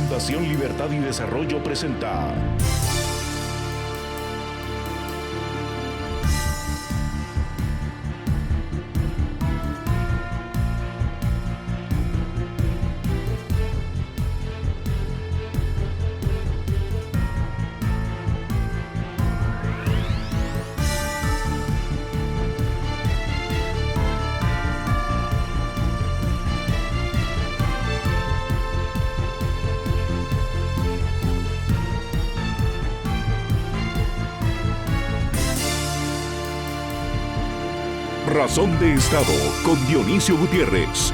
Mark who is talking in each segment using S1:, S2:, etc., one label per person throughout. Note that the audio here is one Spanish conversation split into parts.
S1: Fundación Libertad y Desarrollo presenta Razón de Estado con Dionisio Gutiérrez.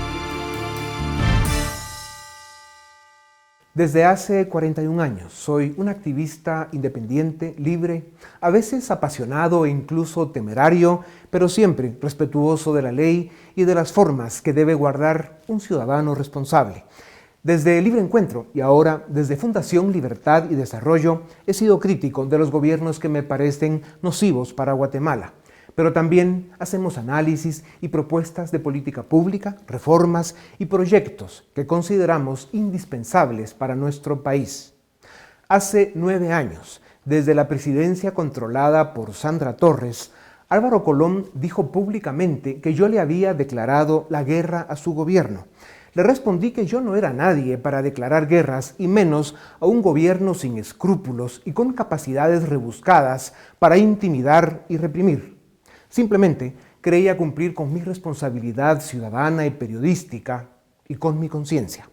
S2: Desde hace 41 años soy un activista independiente, libre, a veces apasionado e incluso temerario, pero siempre respetuoso de la ley y de las formas que debe guardar un ciudadano responsable. Desde Libre Encuentro y ahora desde Fundación Libertad y Desarrollo he sido crítico de los gobiernos que me parecen nocivos para Guatemala. Pero también hacemos análisis y propuestas de política pública, reformas y proyectos que consideramos indispensables para nuestro país. Hace 9 años, desde la presidencia controlada por Sandra Torres, Álvaro Colón dijo públicamente que yo le había declarado la guerra a su gobierno. Le respondí que yo no era nadie para declarar guerras y menos a un gobierno sin escrúpulos y con capacidades rebuscadas para intimidar y reprimir. Simplemente creía cumplir con mi responsabilidad ciudadana y periodística y con mi conciencia.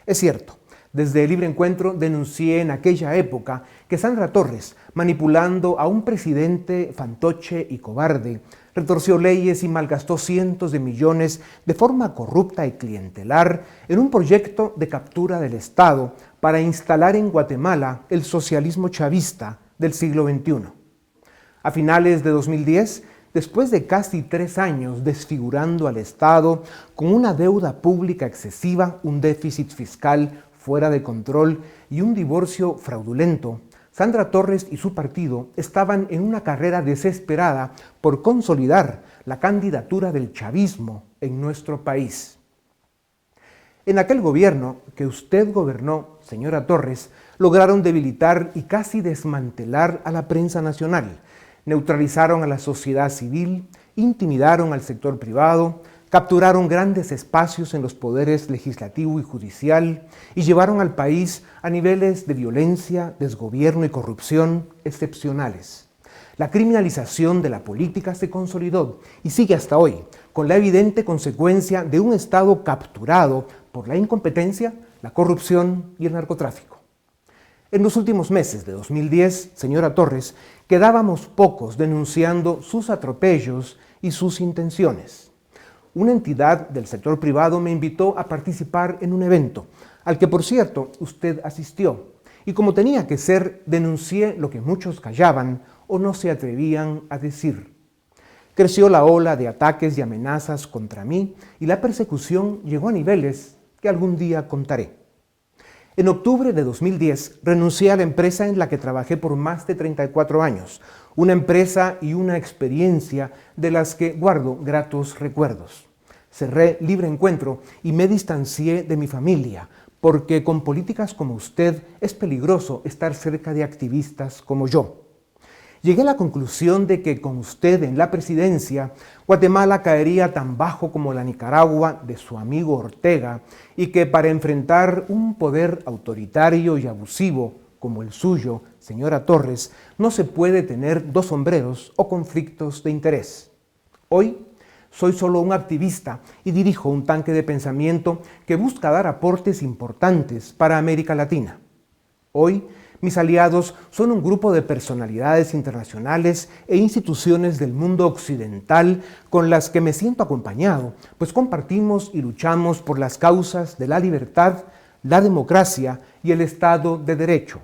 S2: Es cierto, desde Libre Encuentro denuncié en aquella época que Sandra Torres, manipulando a un presidente fantoche y cobarde, retorció leyes y malgastó cientos de millones de forma corrupta y clientelar en un proyecto de captura del Estado para instalar en Guatemala el socialismo chavista del siglo XXI. A finales de 2010, después de casi 3 años desfigurando al Estado con una deuda pública excesiva, un déficit fiscal fuera de control y un divorcio fraudulento, Sandra Torres y su partido estaban en una carrera desesperada por consolidar la candidatura del chavismo en nuestro país. En aquel gobierno que usted gobernó, señora Torres, lograron debilitar y casi desmantelar a la prensa nacional, neutralizaron a la sociedad civil, intimidaron al sector privado, capturaron grandes espacios en los poderes legislativo y judicial y llevaron al país a niveles de violencia, desgobierno y corrupción excepcionales. La criminalización de la política se consolidó y sigue hasta hoy, con la evidente consecuencia de un Estado capturado por la incompetencia, la corrupción y el narcotráfico. En los últimos meses de 2010, señora Torres, quedábamos pocos denunciando sus atropellos y sus intenciones. Una entidad del sector privado me invitó a participar en un evento, al que por cierto usted asistió, y como tenía que ser, denuncié lo que muchos callaban o no se atrevían a decir. Creció la ola de ataques y amenazas contra mí y la persecución llegó a niveles que algún día contaré. En octubre de 2010 renuncié a la empresa en la que trabajé por más de 34 años, una empresa y una experiencia de las que guardo gratos recuerdos. Cerré Libre Encuentro y me distancié de mi familia, porque con políticas como usted es peligroso estar cerca de activistas como yo. Llegué a la conclusión de que con usted en la presidencia, Guatemala caería tan bajo como la Nicaragua de su amigo Ortega y que para enfrentar un poder autoritario y abusivo como el suyo, señora Torres, no se puede tener 2 sombreros o conflictos de interés. Hoy soy solo un activista y dirijo un tanque de pensamiento que busca dar aportes importantes para América Latina. Hoy, mis aliados son un grupo de personalidades internacionales e instituciones del mundo occidental con las que me siento acompañado, pues compartimos y luchamos por las causas de la libertad, la democracia y el Estado de Derecho.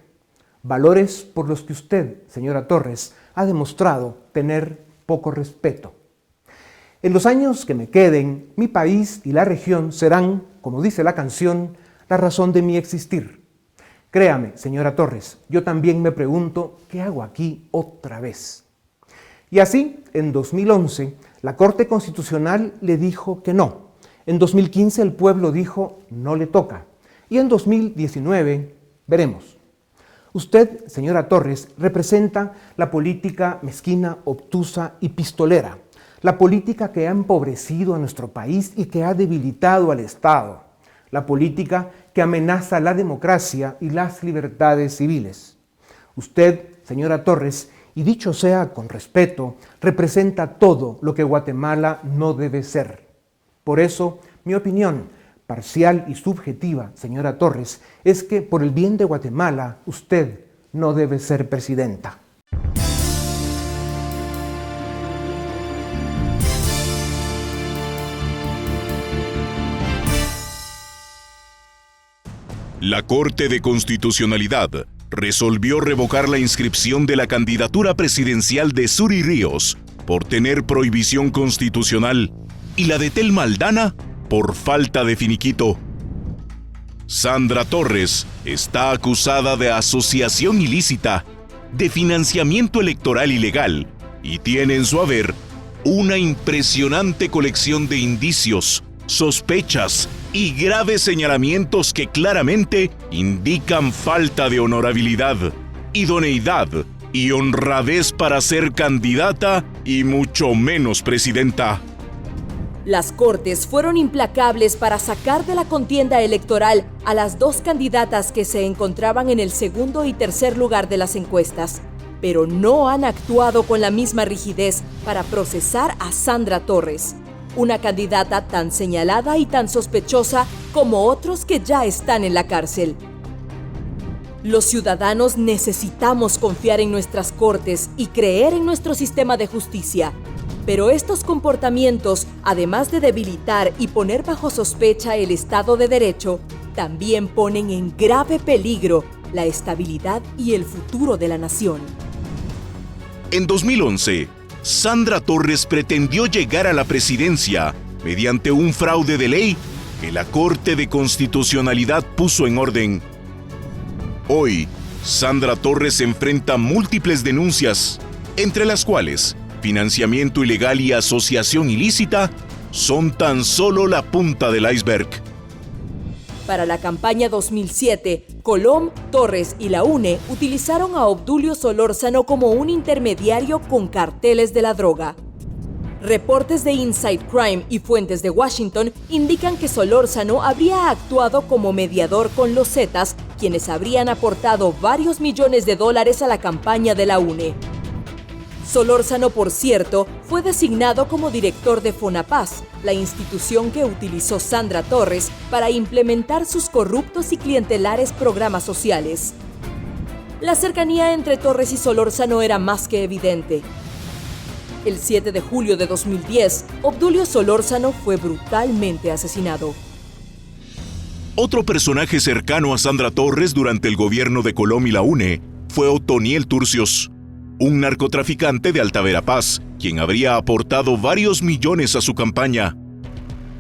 S2: Valores por los que usted, señora Torres, ha demostrado tener poco respeto. En los años que me queden, mi país y la región serán, como dice la canción, la razón de mi existir. Créame, señora Torres, yo también me pregunto, ¿qué hago aquí otra vez? Y así, en 2011, la Corte Constitucional le dijo que no. En 2015 el pueblo dijo, no le toca. Y en 2019 veremos. Usted, señora Torres, representa la política mezquina, obtusa y pistolera, la política que ha empobrecido a nuestro país y que ha debilitado al Estado, la política que amenaza la democracia y las libertades civiles. Usted, señora Torres, y dicho sea con respeto, representa todo lo que Guatemala no debe ser. Por eso, mi opinión, parcial y subjetiva, señora Torres, es que por el bien de Guatemala, usted no debe ser presidenta.
S1: La Corte de Constitucionalidad resolvió revocar la inscripción de la candidatura presidencial de Suri Ríos por tener prohibición constitucional y la de Telma Aldana por falta de finiquito. Sandra Torres está acusada de asociación ilícita, de financiamiento electoral ilegal y tiene en su haber una impresionante colección de indicios, sospechas y graves señalamientos que claramente indican falta de honorabilidad, idoneidad y honradez para ser candidata y mucho menos presidenta.
S3: Las Cortes fueron implacables para sacar de la contienda electoral a las dos candidatas que se encontraban en el segundo y tercer lugar de las encuestas, pero no han actuado con la misma rigidez para procesar a Sandra Torres, una candidata tan señalada y tan sospechosa como otros que ya están en la cárcel. Los ciudadanos necesitamos confiar en nuestras Cortes y creer en nuestro sistema de justicia. Pero estos comportamientos, además de debilitar y poner bajo sospecha el Estado de Derecho, también ponen en grave peligro la estabilidad y el futuro de la nación.
S1: En 2011, Sandra Torres pretendió llegar a la presidencia mediante un fraude de ley que la Corte de Constitucionalidad puso en orden. Hoy, Sandra Torres enfrenta múltiples denuncias, entre las cuales financiamiento ilegal y asociación ilícita son tan solo la punta del iceberg.
S3: Para la campaña 2007, Colom, Torres y la UNE utilizaron a Obdulio Solórzano como un intermediario con carteles de la droga. Reportes de Inside Crime y fuentes de Washington indican que Solórzano habría actuado como mediador con los Zetas, quienes habrían aportado varios millones de dólares a la campaña de la UNE. Solórzano, por cierto, fue designado como director de FONAPAS, la institución que utilizó Sandra Torres para implementar sus corruptos y clientelares programas sociales. La cercanía entre Torres y Solórzano era más que evidente. El 7 de julio de 2010, Obdulio Solórzano fue brutalmente asesinado.
S1: Otro personaje cercano a Sandra Torres durante el gobierno de Colom y la UNE fue Otoniel Turcios, un narcotraficante de Alta Verapaz, quien habría aportado varios millones a su campaña.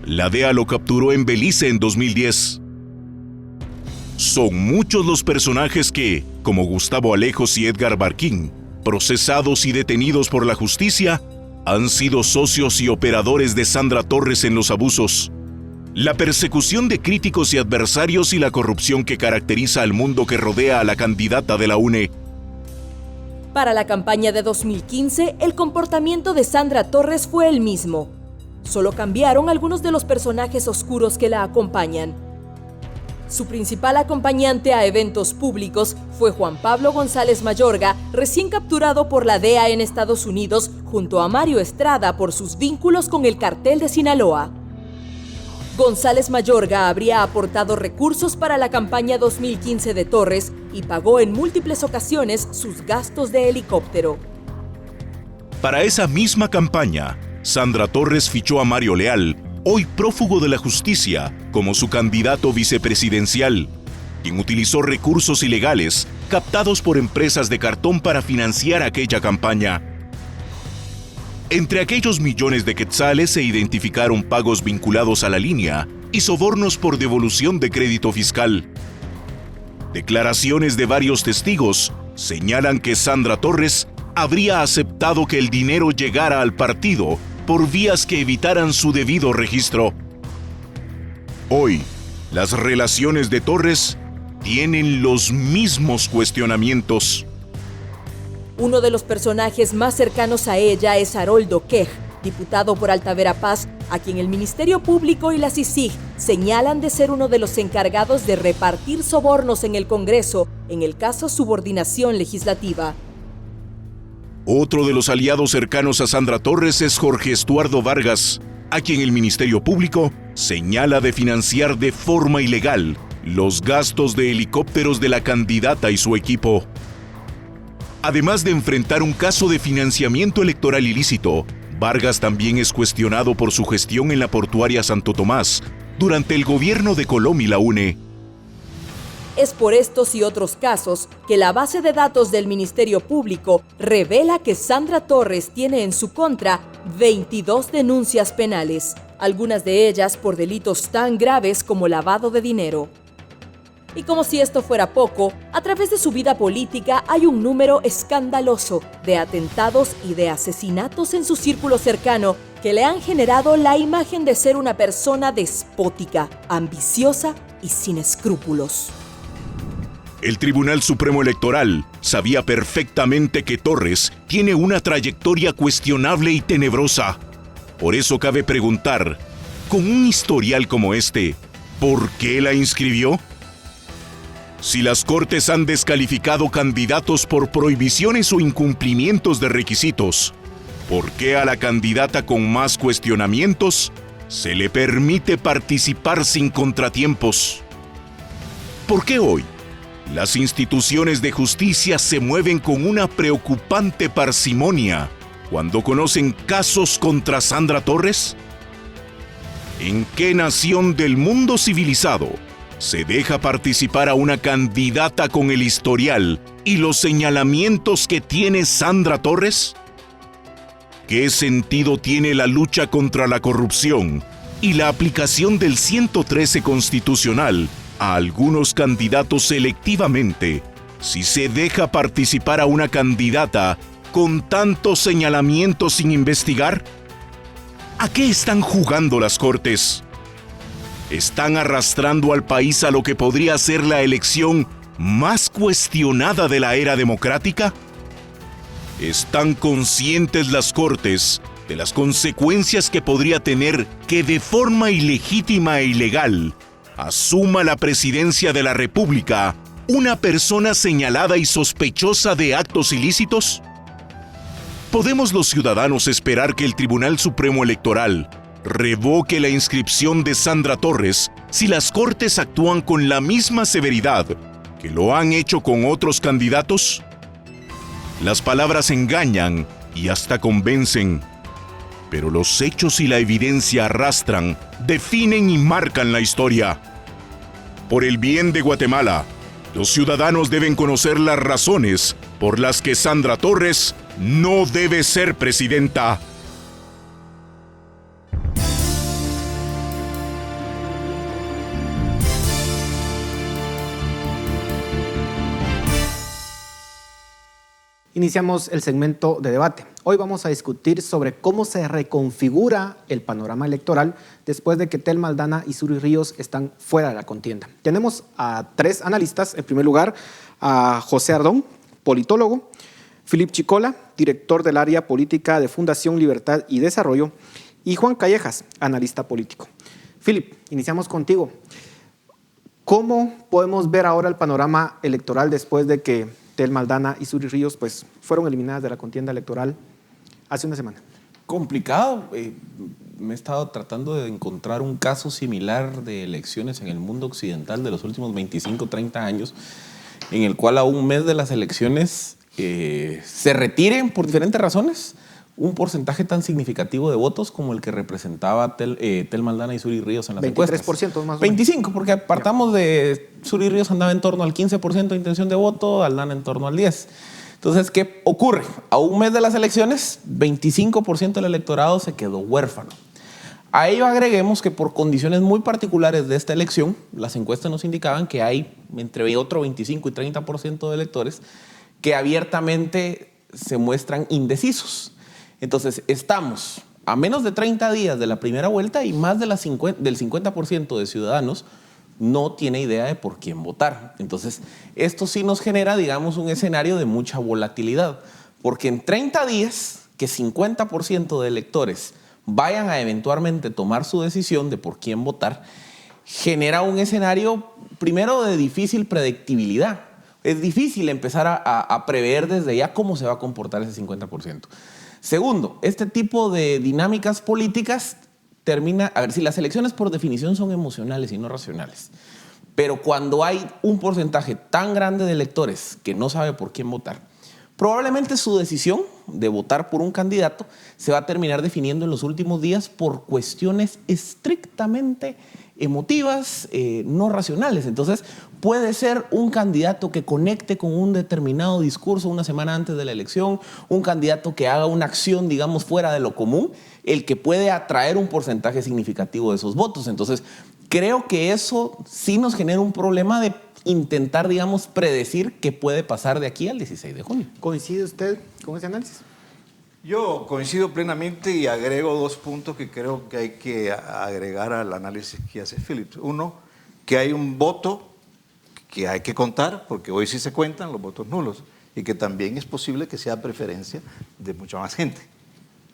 S1: La DEA lo capturó en Belice en 2010. Son muchos los personajes que, como Gustavo Alejos y Edgar Barquín, procesados y detenidos por la justicia, han sido socios y operadores de Sandra Torres en los abusos. La persecución de críticos y adversarios y la corrupción que caracteriza al mundo que rodea a la candidata de la UNE.
S3: Para la campaña de 2015, el comportamiento de Sandra Torres fue el mismo. Solo cambiaron algunos de los personajes oscuros que la acompañan. Su principal acompañante a eventos públicos fue Juan Pablo González Mayorga, recién capturado por la DEA en Estados Unidos, junto a Mario Estrada por sus vínculos con el cartel de Sinaloa. González Mayorga habría aportado recursos para la campaña 2015 de Torres y pagó en múltiples ocasiones sus gastos de helicóptero.
S1: Para esa misma campaña, Sandra Torres fichó a Mario Leal, hoy prófugo de la justicia, como su candidato vicepresidencial, quien utilizó recursos ilegales captados por empresas de cartón para financiar aquella campaña. Entre aquellos millones de quetzales se identificaron pagos vinculados a la línea y sobornos por devolución de crédito fiscal. Declaraciones de varios testigos señalan que Sandra Torres habría aceptado que el dinero llegara al partido por vías que evitaran su debido registro. Hoy, las relaciones de Torres tienen los mismos cuestionamientos.
S3: Uno de los personajes más cercanos a ella es Haroldo Quej, diputado por Alta Verapaz, a quien el Ministerio Público y la CICIG señalan de ser uno de los encargados de repartir sobornos en el Congreso en el caso subordinación legislativa.
S1: Otro de los aliados cercanos a Sandra Torres es Jorge Estuardo Vargas, a quien el Ministerio Público señala de financiar de forma ilegal los gastos de helicópteros de la candidata y su equipo. Además de enfrentar un caso de financiamiento electoral ilícito, Vargas también es cuestionado por su gestión en la portuaria Santo Tomás durante el gobierno de Colom y la UNE.
S3: Es por estos y otros casos que la base de datos del Ministerio Público revela que Sandra Torres tiene en su contra 22 denuncias penales, algunas de ellas por delitos tan graves como lavado de dinero. Y como si esto fuera poco, a través de su vida política hay un número escandaloso de atentados y de asesinatos en su círculo cercano que le han generado la imagen de ser una persona despótica, ambiciosa y sin escrúpulos.
S1: El Tribunal Supremo Electoral sabía perfectamente que Torres tiene una trayectoria cuestionable y tenebrosa. Por eso cabe preguntar, con un historial como este, ¿por qué la inscribió? Si las Cortes han descalificado candidatos por prohibiciones o incumplimientos de requisitos, ¿por qué a la candidata con más cuestionamientos se le permite participar sin contratiempos? ¿Por qué hoy las instituciones de justicia se mueven con una preocupante parsimonia cuando conocen casos contra Sandra Torres? ¿En qué nación del mundo civilizado se deja participar a una candidata con el historial y los señalamientos que tiene Sandra Torres? ¿Qué sentido tiene la lucha contra la corrupción y la aplicación del 113 constitucional a algunos candidatos selectivamente si se deja participar a una candidata con tantos señalamientos sin investigar? ¿A qué están jugando las Cortes? ¿Están arrastrando al país a lo que podría ser la elección más cuestionada de la era democrática? ¿Están conscientes las Cortes de las consecuencias que podría tener que de forma ilegítima e ilegal asuma la presidencia de la República una persona señalada y sospechosa de actos ilícitos? ¿Podemos los ciudadanos esperar que el Tribunal Supremo Electoral revoque la inscripción de Sandra Torres si las Cortes actúan con la misma severidad que lo han hecho con otros candidatos? Las palabras engañan y hasta convencen, pero los hechos y la evidencia arrastran, definen y marcan la historia. Por el bien de Guatemala, los ciudadanos deben conocer las razones por las que Sandra Torres no debe ser presidenta.
S4: Iniciamos el segmento de debate. Hoy vamos a discutir sobre cómo se reconfigura el panorama electoral después de que Telma Aldana y Suri Ríos están fuera de la contienda. Tenemos a tres analistas. En primer lugar, a José Ardón, politólogo, Philip Chicola, director del área política de Fundación Libertad y Desarrollo, y Juan Callejas, analista político. Philip, iniciamos contigo. ¿Cómo podemos ver ahora el panorama electoral después de que Telma Aldana y Suri Ríos pues, fueron eliminadas de la contienda electoral hace una semana?
S5: Complicado. Me he estado tratando de encontrar un caso similar de elecciones en el mundo occidental de los últimos 25, 30 años, en el cual a un mes de las elecciones se retiren por diferentes razones un porcentaje tan significativo de votos como el que representaba Telma Aldana y Suri Ríos en las encuestas.
S4: 23% más o menos.
S5: 25%, porque partamos de Suri Ríos andaba en torno al 15% de intención de voto, Aldana en torno al 10%. Entonces, ¿qué ocurre? A un mes de las elecciones, 25% del electorado se quedó huérfano. A ello agreguemos que por condiciones muy particulares de esta elección, las encuestas nos indicaban que hay entre otro 25 y 30% de electores que abiertamente se muestran indecisos. Entonces, estamos a menos de 30 días de la primera vuelta y más de del 50% de ciudadanos no tiene idea de por quién votar. Entonces, esto sí nos genera, digamos, un escenario de mucha volatilidad, porque en 30 días que 50% de electores vayan a eventualmente tomar su decisión de por quién votar, genera un escenario, primero, de difícil predictibilidad. Es difícil empezar a prever desde ya cómo se va a comportar ese 50%. Segundo, este tipo de dinámicas políticas termina... A ver, si las elecciones por definición son emocionales y no racionales, pero cuando hay un porcentaje tan grande de electores que no sabe por quién votar, probablemente su decisión de votar por un candidato se va a terminar definiendo en los últimos días por cuestiones estrictamente emotivas, no racionales. Entonces, puede ser un candidato que conecte con un determinado discurso una semana antes de la elección, un candidato que haga una acción, digamos, fuera de lo común, el que puede atraer un porcentaje significativo de esos votos. Entonces, creo que eso sí nos genera un problema de intentar, digamos, predecir qué puede pasar de aquí al 16 de junio.
S4: ¿Coincide usted con ese análisis?
S6: Yo coincido plenamente y agrego 2 puntos que creo que hay que agregar al análisis que hace Phillips. Uno, que hay un voto que hay que contar, porque hoy sí se cuentan los votos nulos, y que también es posible que sea preferencia de mucha más gente.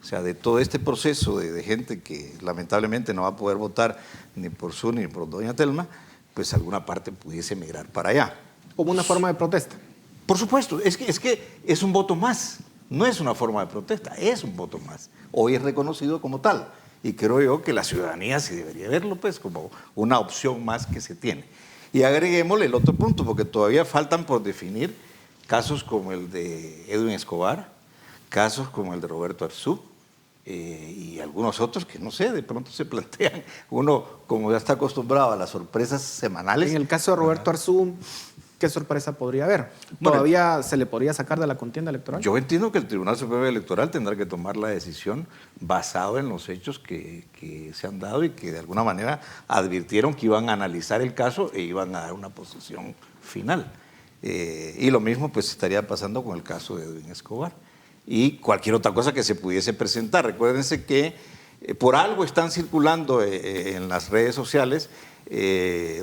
S6: O sea, de todo este proceso de gente que lamentablemente no va a poder votar ni por Sur ni por doña Telma, pues alguna parte pudiese migrar para allá.
S4: Como una forma de protesta.
S6: Por supuesto, es que es un voto más. No es una forma de protesta, es un voto más. Hoy es reconocido como tal. Y creo yo que la ciudadanía sí debería verlo pues, como una opción más que se tiene. Y agreguémosle el otro punto, porque todavía faltan por definir casos como el de Edwin Escobar, casos como el de Roberto Arzú, y algunos otros que no sé, de pronto se plantean. Uno, como ya está acostumbrado a las sorpresas semanales.
S4: En el caso de Roberto Arzú, ¿qué sorpresa podría haber?
S6: Bueno,
S4: ¿Todavía se le podría sacar de la contienda electoral?
S6: Yo entiendo que el Tribunal Supremo Electoral tendrá que tomar la decisión basado en los hechos que se han dado y que de alguna manera advirtieron que iban a analizar el caso e iban a dar una posición final. Y lo mismo pues estaría pasando con el caso de Edwin Escobar y cualquier otra cosa que se pudiese presentar. Recuérdense que por algo están circulando en las redes sociales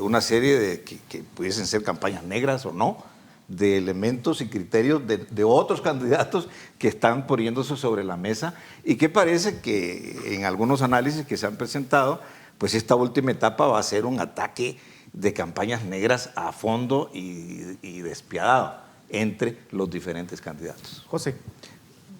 S6: una serie de que pudiesen ser campañas negras o no, de elementos y criterios de otros candidatos que están poniéndose sobre la mesa y que parece que en algunos análisis que se han presentado, pues esta última etapa va a ser un ataque de campañas negras a fondo y despiadado entre los diferentes candidatos.
S4: José,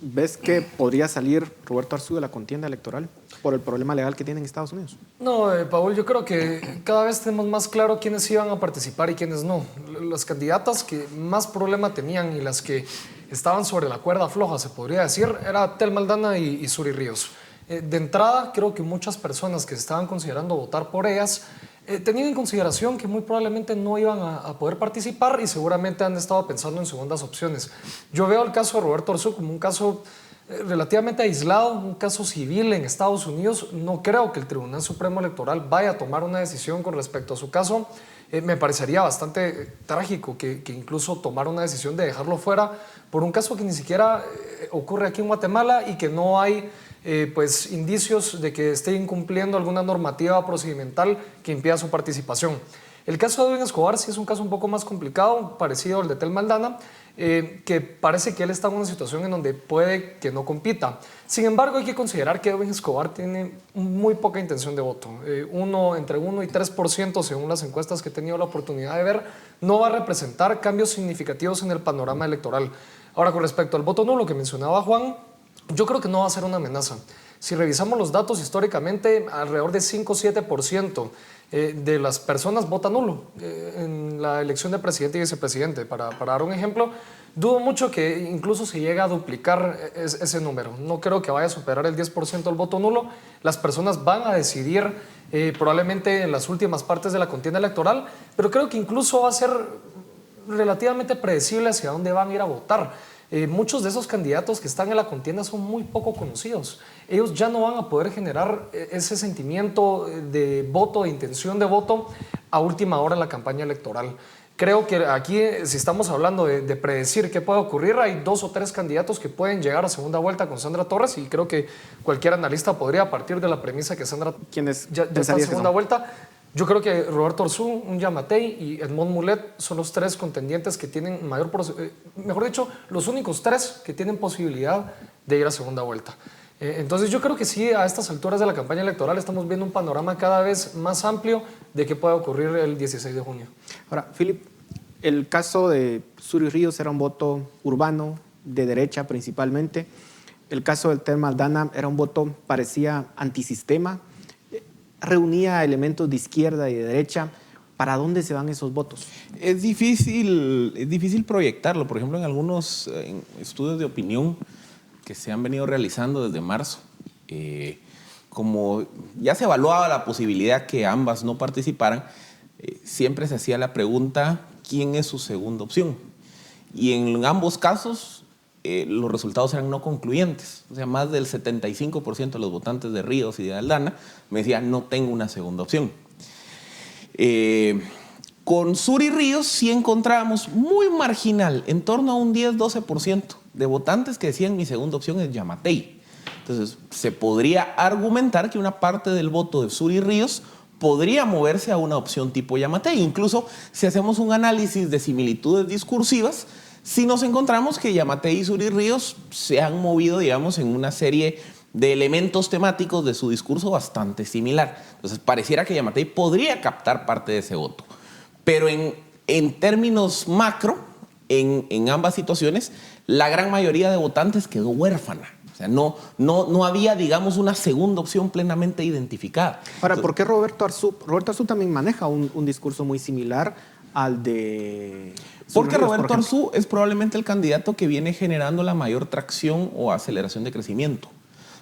S4: ¿ves que podría salir Roberto Arzú de la contienda electoral por el problema legal que tiene en Estados Unidos?
S7: No, Paul, yo creo que cada vez tenemos más claro quiénes iban a participar y quiénes no. Las candidatas que más problema tenían y las que estaban sobre la cuerda floja, se podría decir, era Telma Aldana y Suri Ríos. De entrada, creo que muchas personas que estaban considerando votar por ellas tenían en consideración que muy probablemente no iban a poder participar y seguramente han estado pensando en segundas opciones. Yo veo el caso de Roberto Arzú como un caso relativamente aislado, un caso civil en Estados Unidos. No creo que el Tribunal Supremo Electoral vaya a tomar una decisión con respecto a su caso. Me parecería bastante trágico que incluso tomara una decisión de dejarlo fuera por un caso que ni siquiera ocurre aquí en Guatemala y que no hay pues indicios de que esté incumpliendo alguna normativa procedimental que impida su participación. El caso de Edwin Escobar sí es un caso un poco más complicado, parecido al de Telma Aldana, que parece que él está en una situación en donde puede que no compita. Sin embargo, hay que considerar que Edwin Escobar tiene muy poca intención de voto. Entre 1 y 3%, según las encuestas que he tenido la oportunidad de ver, no va a representar cambios significativos en el panorama electoral. Ahora, con respecto al voto nulo que mencionaba Juan, yo creo que no va a ser una amenaza. Si revisamos los datos históricamente, alrededor de 5 o 7% de las personas votan nulo en la elección de presidente y vicepresidente. Para dar un ejemplo, dudo mucho que incluso se llegue a duplicar ese número. No creo que vaya a superar el 10% del voto nulo. Las personas van a decidir probablemente en las últimas partes de la contienda electoral, pero creo que incluso va a ser relativamente predecible hacia dónde van a ir a votar. Muchos de esos candidatos que están en la contienda son muy poco conocidos. Ellos ya no van a poder generar ese sentimiento de voto, de intención de voto a última hora en la campaña electoral. Creo que aquí, si estamos hablando de predecir qué puede ocurrir, hay 2 o 3 candidatos que pueden llegar a segunda vuelta con Sandra Torres y creo que cualquier analista podría partir de la premisa que Sandra ya está en segunda vuelta. Yo creo que Roberto Arzú, un Yamatei y Edmond Mulet son los tres contendientes que tienen mejor dicho, los únicos tres que tienen posibilidad de ir a segunda vuelta. Entonces yo creo que sí, a estas alturas de la campaña electoral estamos viendo un panorama cada vez más amplio de qué puede ocurrir el 16 de junio.
S4: Ahora, Philip, el caso de Suri Ríos era un voto urbano, de derecha principalmente. El caso del Telma Aldana era un voto, parecía antisistema, reunía elementos de izquierda y de derecha. ¿Para dónde se van esos votos?
S5: Es difícil proyectarlo. Por ejemplo, en algunos estudios de opinión que se han venido realizando desde marzo, como ya se evaluaba la posibilidad que ambas no participaran, siempre se hacía la pregunta, ¿quién es su segunda opción? Y en ambos casos los resultados eran no concluyentes. O sea, más del 75% de los votantes de Ríos y de Aldana me decían, no tengo una segunda opción. Con Suri Ríos sí encontrábamos muy marginal, en torno a un 10-12% de votantes que decían mi segunda opción es Yamatei. Entonces, se podría argumentar que una parte del voto de Suri Ríos podría moverse a una opción tipo Yamatei. Incluso si hacemos un análisis de similitudes discursivas, si nos encontramos que Yamatei y Suri Ríos se han movido, digamos, en una serie de elementos temáticos de su discurso bastante similar. Entonces, pareciera que Yamatei podría captar parte de ese voto. Pero en términos macro, en ambas situaciones, la gran mayoría de votantes quedó huérfana. O sea, no había, digamos, una segunda opción plenamente identificada.
S4: Ahora, ¿por qué Roberto Arzú? Roberto Arzú también maneja un discurso muy similar al de...
S5: Porque Roberto Arzú es probablemente el candidato que viene generando la mayor tracción o aceleración de crecimiento.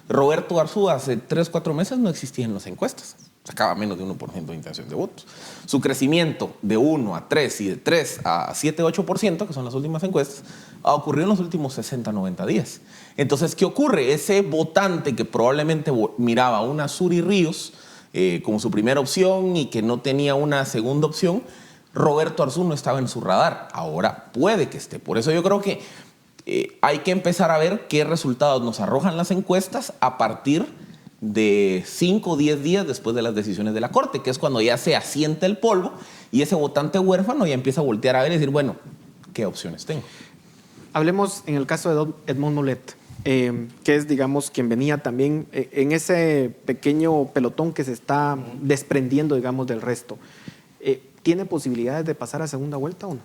S5: Roberto Arzú hace 3-4 meses no existía en las encuestas. Sacaba menos de 1% de intención de votos. Su crecimiento de 1 a 3 y de 3 a 7-8%, que son las últimas encuestas, ha ocurrido en los últimos 60-90 días. Entonces, ¿qué ocurre? Ese votante que probablemente miraba a una Suri Ríos como su primera opción y que no tenía una segunda opción, Roberto Arzú no estaba en su radar. Ahora puede que esté. Por eso yo creo que hay que empezar a ver qué resultados nos arrojan las encuestas a partir de 5 o 10 días después de las decisiones de la Corte, que es cuando ya se asienta el polvo y ese votante huérfano ya empieza a voltear a ver y decir, bueno, ¿qué opciones tengo?
S4: Hablemos en el caso de Edmond Mulet, que es, digamos, quien venía también en ese pequeño pelotón que se está desprendiendo, digamos, del resto. ¿Tiene posibilidades de pasar a segunda vuelta o no?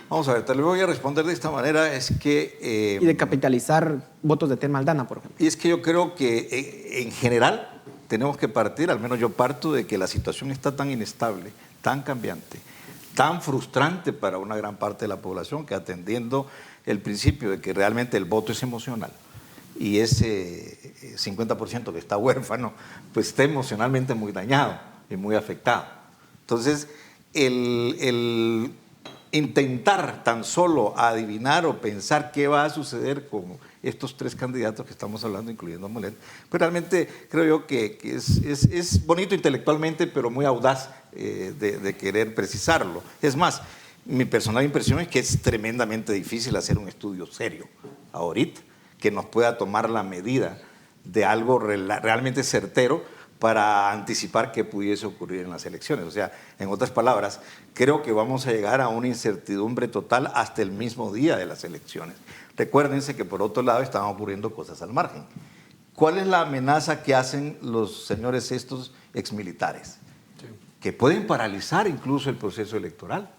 S6: Vamos a ver, te lo voy a responder de esta manera, es que...
S4: y de capitalizar votos de Telma Aldana, por ejemplo.
S6: Y es que yo creo que en general tenemos que partir, al menos yo parto de que la situación está tan inestable, tan cambiante, tan frustrante para una gran parte de la población que atendiendo el principio de que realmente el voto es emocional y ese 50% que está huérfano, pues está emocionalmente muy dañado y muy afectado. Entonces, el intentar tan solo adivinar o pensar qué va a suceder con estos tres candidatos que estamos hablando, incluyendo a Mulet, pues realmente creo yo que es bonito intelectualmente, pero muy audaz de querer precisarlo. Es más, mi personal impresión es que es tremendamente difícil hacer un estudio serio ahorita, que nos pueda tomar la medida de algo realmente certero para anticipar qué pudiese ocurrir en las elecciones. O sea, en otras palabras, creo que vamos a llegar a una incertidumbre total hasta el mismo día de las elecciones. Recuérdense que por otro lado están ocurriendo cosas al margen. ¿Cuál es la amenaza que hacen los señores estos exmilitares? Sí. Que pueden paralizar incluso el proceso electoral.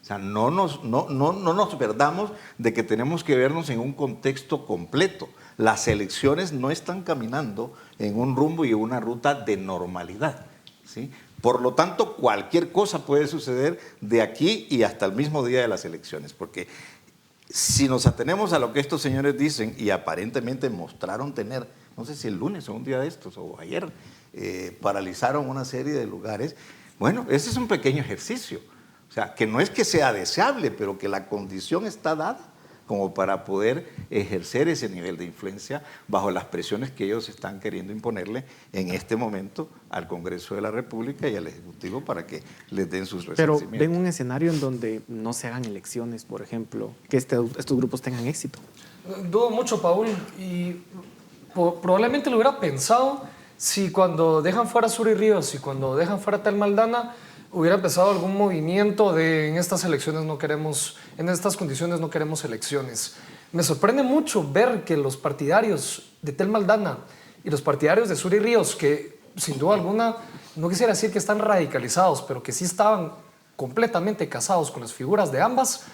S6: O sea, no nos perdamos de que tenemos que vernos en un contexto completo. Las elecciones no están caminando en un rumbo y una ruta de normalidad, ¿sí? Por lo tanto, cualquier cosa puede suceder de aquí y hasta el mismo día de las elecciones, porque si nos atenemos a lo que estos señores dicen y aparentemente mostraron tener, no sé si el lunes o un día de estos o ayer, paralizaron una serie de lugares, bueno, ese es un pequeño ejercicio. O sea, que no es que sea deseable, pero que la condición está dada como para poder ejercer ese nivel de influencia bajo las presiones que ellos están queriendo imponerle en este momento al Congreso de la República y al Ejecutivo para que les den sus resarcimientos.
S4: Pero ven un escenario en donde no se hagan elecciones, por ejemplo, que estos grupos tengan éxito.
S7: Dudo mucho, Paul, y probablemente lo hubiera pensado si cuando dejan fuera a Suri Ríos y cuando dejan fuera a Telma Aldana hubiera empezado algún movimiento de en estas elecciones no queremos, en estas condiciones no queremos elecciones. Me sorprende mucho ver que los partidarios de Telma Aldana y los partidarios de Suri Ríos, que sin duda alguna, no quisiera decir que están radicalizados, pero que sí estaban completamente casados con las figuras de ambas,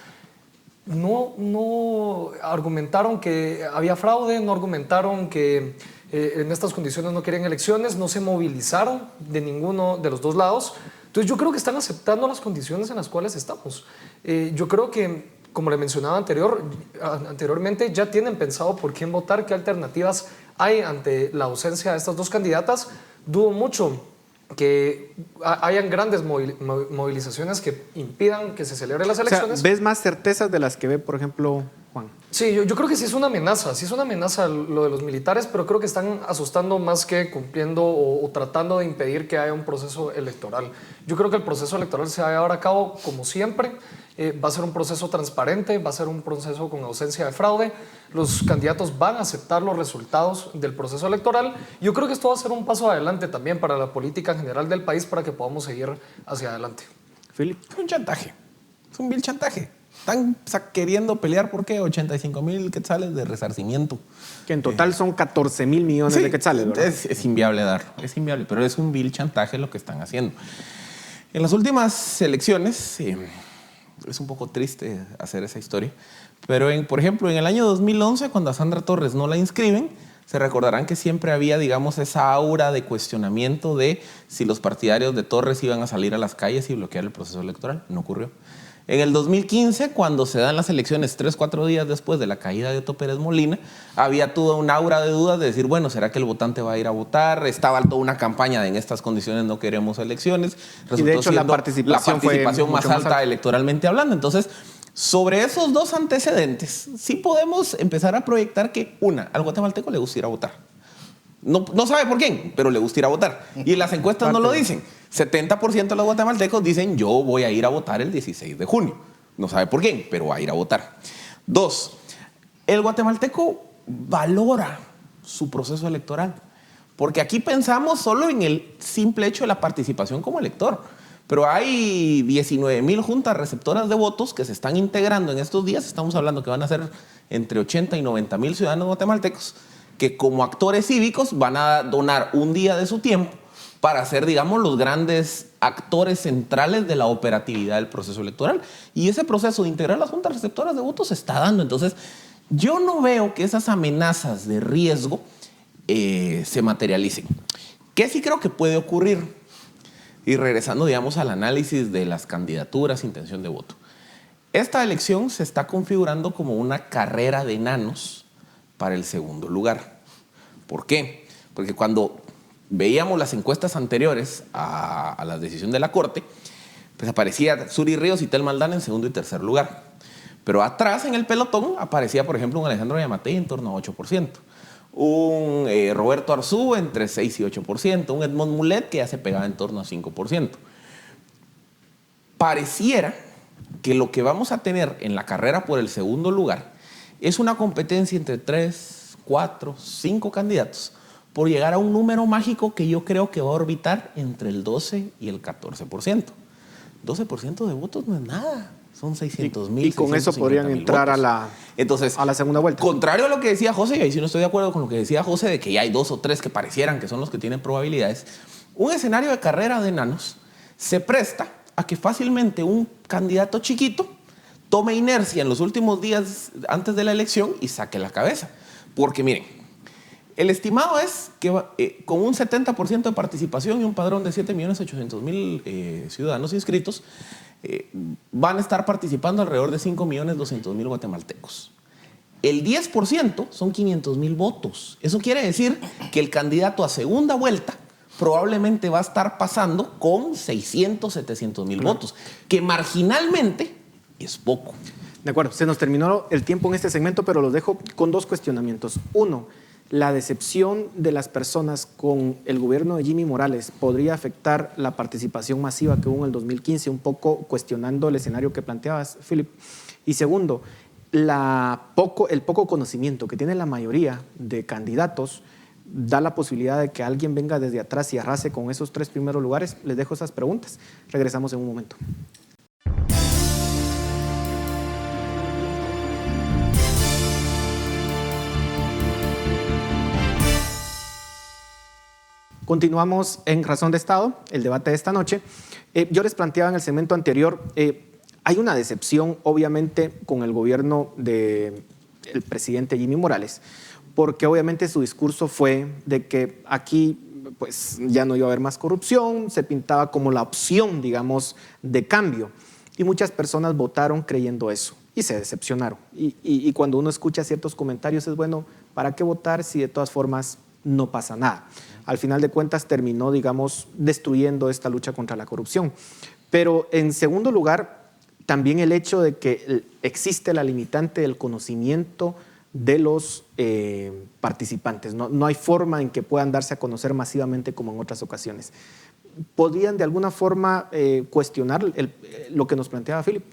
S7: no argumentaron que había fraude, no argumentaron que en estas condiciones no querían elecciones, no se movilizaron de ninguno de los dos lados. Entonces yo creo que están aceptando las condiciones en las cuales estamos. Yo creo que, como le mencionaba anteriormente, ya tienen pensado por quién votar, qué alternativas hay ante la ausencia de estas dos candidatas. Dudo mucho que hayan grandes movilizaciones que impidan que se celebren las elecciones.
S4: O sea, ¿ves más certezas de las que ve, por ejemplo, Juan?
S7: Sí, yo creo que sí es una amenaza lo de los militares, pero creo que están asustando más que cumpliendo o tratando de impedir que haya un proceso electoral. Yo creo que el proceso electoral se va a llevar a cabo como siempre. Va a ser un proceso transparente, va a ser un proceso con ausencia de fraude. Los candidatos van a aceptar los resultados del proceso electoral. Yo creo que esto va a ser un paso adelante también para la política general del país para que podamos seguir hacia adelante.
S4: Philip.
S5: Es un chantaje, es un vil chantaje. Están queriendo pelear por qué 85,000 quetzales de resarcimiento.
S4: Que en total son 14,000 millones de quetzales, ¿verdad?
S5: Es inviable darlo, es inviable, pero es un vil chantaje lo que están haciendo. En las últimas elecciones, es un poco triste hacer esa historia, pero por ejemplo, en el año 2011, cuando a Sandra Torres no la inscriben, se recordarán que siempre había, digamos, esa aura de cuestionamiento de si los partidarios de Torres iban a salir a las calles y bloquear el proceso electoral. No ocurrió. En el 2015, cuando se dan las elecciones 3-4 días después de la caída de Otto Pérez Molina, había toda una aura de dudas de decir, bueno, ¿será que el votante va a ir a votar? Estaba toda una campaña de en estas condiciones no queremos elecciones.
S4: Y de hecho la participación fue
S5: más alta electoralmente hablando. Entonces, sobre esos dos antecedentes, sí podemos empezar a proyectar que, al guatemalteco le gusta ir a votar. No sabe por quién, pero le gusta ir a votar. Y las encuestas no lo dicen. 70% de los guatemaltecos dicen yo voy a ir a votar el 16 de junio. No sabe por quién, pero va a ir a votar. 2, el guatemalteco valora su proceso electoral. Porque aquí pensamos solo en el simple hecho de la participación como elector. Pero hay 19,000 juntas receptoras de votos que se están integrando en estos días. Estamos hablando que van a ser entre 80 y 90,000 ciudadanos guatemaltecos que como actores cívicos van a donar un día de su tiempo para ser, digamos, los grandes actores centrales de la operatividad del proceso electoral. Y ese proceso de integrar las juntas receptoras de votos se está dando. Entonces, yo no veo que esas amenazas de riesgo se materialicen. ¿Qué sí creo que puede ocurrir? Y regresando, digamos, al análisis de las candidaturas, intención de voto. Esta elección se está configurando como una carrera de enanos para el segundo lugar. ¿Por qué? Porque cuando veíamos las encuestas anteriores a la decisión de la Corte, pues aparecía Suri Ríos y Telma Aldana en segundo y tercer lugar. Pero atrás en el pelotón aparecía, por ejemplo, un Alejandro Yamatei en torno a 8%, un Roberto Arzú entre 6 y 8%, un Edmond Mulet que ya se pegaba en torno a 5%. Pareciera que lo que vamos a tener en la carrera por el segundo lugar es una competencia entre 3, 4, 5 candidatos por llegar a un número mágico que yo creo que va a orbitar entre el 12 y el 14%. 12% de votos no es nada. Son 600,000.
S4: Y con eso podrían entrar a la segunda vuelta.
S5: Contrario a lo que decía José, y ahí sí no estoy de acuerdo con lo que decía José, de que ya hay 2 o 3 que parecieran que son los que tienen probabilidades, un escenario de carrera de enanos se presta a que fácilmente un candidato chiquito tome inercia en los últimos días antes de la elección y saque la cabeza. Porque miren, el estimado es que con un 70% de participación y un padrón de 7,800,000 ciudadanos inscritos, van a estar participando alrededor de 5,200,000 guatemaltecos. El 10% son 500,000 votos. Eso quiere decir que el candidato a segunda vuelta probablemente va a estar pasando con 600, 700,000 votos, que marginalmente es poco.
S4: De acuerdo, se nos terminó el tiempo en este segmento, pero los dejo con 2 cuestionamientos. 1, la decepción de las personas con el gobierno de Jimmy Morales podría afectar la participación masiva que hubo en el 2015, un poco cuestionando el escenario que planteabas, Philip. Y segundo, el poco conocimiento que tiene la mayoría de candidatos da la posibilidad de que alguien venga desde atrás y arrase con esos 3 primeros lugares? Les dejo esas preguntas. Regresamos en un momento. Continuamos en Razón de Estado, el debate de esta noche. Yo les planteaba en el segmento anterior, hay una decepción obviamente con el gobierno del presidente Jimmy Morales, porque obviamente su discurso fue de que aquí pues ya no iba a haber más corrupción, se pintaba como la opción, digamos, de cambio. Y muchas personas votaron creyendo eso y se decepcionaron. Y cuando uno escucha ciertos comentarios es bueno, ¿para qué votar si de todas formas no pasa nada? Al final de cuentas terminó, digamos, destruyendo esta lucha contra la corrupción. Pero en segundo lugar, también el hecho de que existe la limitante del conocimiento de los participantes. No hay forma en que puedan darse a conocer masivamente como en otras ocasiones. ¿Podrían de alguna forma cuestionar lo que nos planteaba Philip?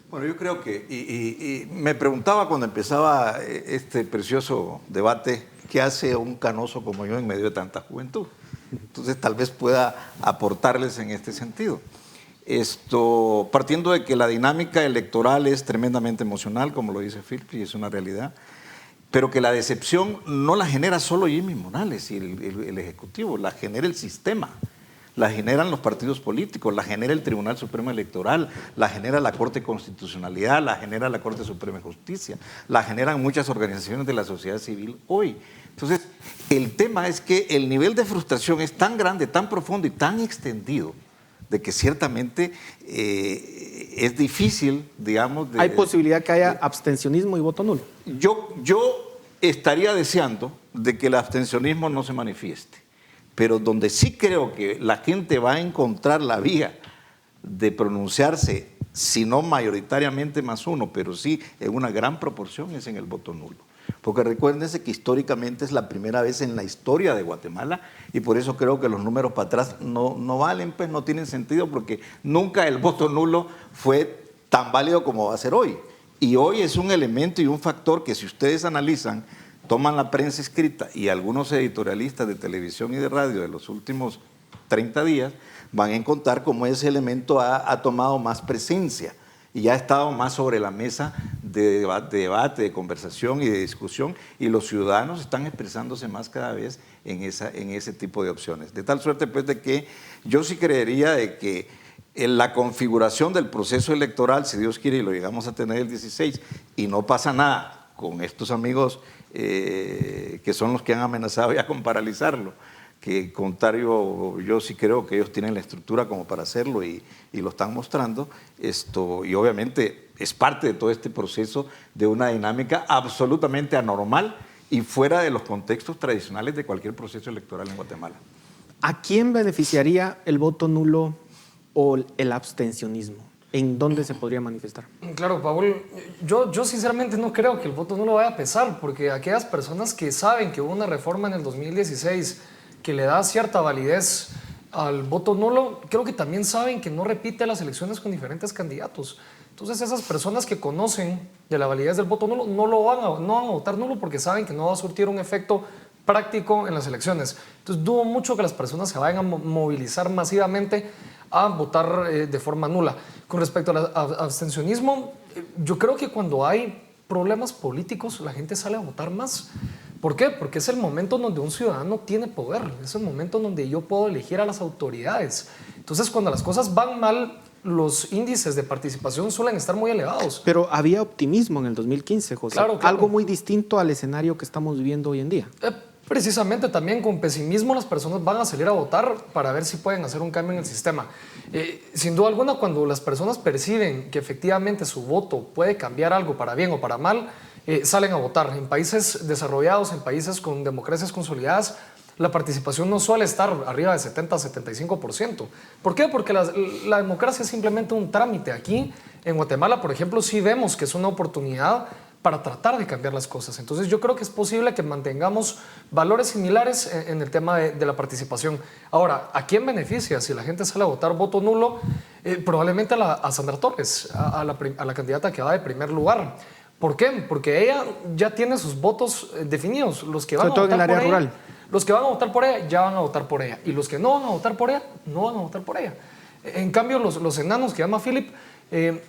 S6: Bueno, yo creo que, y me preguntaba cuando empezaba este precioso debate, ¿qué hace un canoso como yo en medio de tanta juventud? Entonces tal vez pueda aportarles en este sentido. Partiendo de que la dinámica electoral es tremendamente emocional, como lo dice Philip, y es una realidad, pero que la decepción no la genera solo Jimmy Morales y el Ejecutivo, la genera el sistema. La generan los partidos políticos, la genera el Tribunal Supremo Electoral, la genera la Corte de Constitucionalidad, la genera la Corte Suprema de Justicia, la generan muchas organizaciones de la sociedad civil hoy. Entonces, el tema es que el nivel de frustración es tan grande, tan profundo y tan extendido, de que ciertamente es difícil, digamos...
S4: ¿Hay posibilidad que haya abstencionismo y voto nulo?
S6: Yo estaría deseando de que el abstencionismo no se manifieste. Pero donde sí creo que la gente va a encontrar la vía de pronunciarse, si no mayoritariamente +1, pero sí en una gran proporción, es en el voto nulo. Porque recuérdense que históricamente es la primera vez en la historia de Guatemala y por eso creo que los números para atrás no valen, pues no tienen sentido, porque nunca el voto nulo fue tan válido como va a ser hoy. Y hoy es un elemento y un factor que si ustedes analizan, toman la prensa escrita y algunos editorialistas de televisión y de radio de los últimos 30 días, van a encontrar cómo ese elemento ha tomado más presencia y ha estado más sobre la mesa de debate, de conversación y de discusión, y los ciudadanos están expresándose más cada vez en ese tipo de opciones. De tal suerte, pues, de que yo sí creería de que en la configuración del proceso electoral, si Dios quiere y lo llegamos a tener el 16, y no pasa nada con estos amigos que son los que han amenazado ya con paralizarlo, que contrario, yo sí creo que ellos tienen la estructura como para hacerlo y lo están mostrando, y obviamente es parte de todo este proceso de una dinámica absolutamente anormal y fuera de los contextos tradicionales de cualquier proceso electoral en Guatemala.
S4: ¿A quién beneficiaría el voto nulo o el abstencionismo? ¿En dónde se podría manifestar?
S7: Claro, Paul, yo sinceramente no creo que el voto nulo vaya a pesar, porque aquellas personas que saben que hubo una reforma en el 2016 que le da cierta validez al voto nulo, creo que también saben que no repite las elecciones con diferentes candidatos. Entonces esas personas que conocen de la validez del voto nulo no van a votar nulo porque saben que no va a surtir un efecto práctico en las elecciones. Entonces dudo mucho que las personas se vayan a movilizar masivamente a votar de forma nula. Con respecto al abstencionismo, yo creo que cuando hay problemas políticos la gente sale a votar más. ¿Por qué? Porque es el momento donde un ciudadano tiene poder, es el momento donde yo puedo elegir a las autoridades. Entonces, cuando las cosas van mal, los índices de participación suelen estar muy elevados.
S4: Pero había optimismo en el 2015, José.
S7: Claro.
S4: Algo muy distinto al escenario que estamos viviendo hoy en día.
S7: Precisamente también con pesimismo las personas van a salir a votar para ver si pueden hacer un cambio en el sistema. Sin duda alguna, cuando las personas perciben que efectivamente su voto puede cambiar algo para bien o para mal, salen a votar. En países desarrollados, en países con democracias consolidadas, la participación no suele estar arriba de 70-75%. ¿Por qué? Porque la democracia es simplemente un trámite. Aquí en Guatemala, por ejemplo, sí vemos que es una oportunidad para tratar de cambiar las cosas. Entonces yo creo que es posible que mantengamos valores similares en el tema de la participación. Ahora, ¿a quién beneficia si la gente sale a votar voto nulo? Probablemente a Sandra Torres, a la candidata que va de primer lugar. ¿Por qué? Porque ella ya tiene sus votos definidos, los que van a votar por ella. Los que van a votar por ella, ya van a votar por ella. Y los que no van a votar por ella, no van a votar por ella. En cambio, los enanos que llama Philip,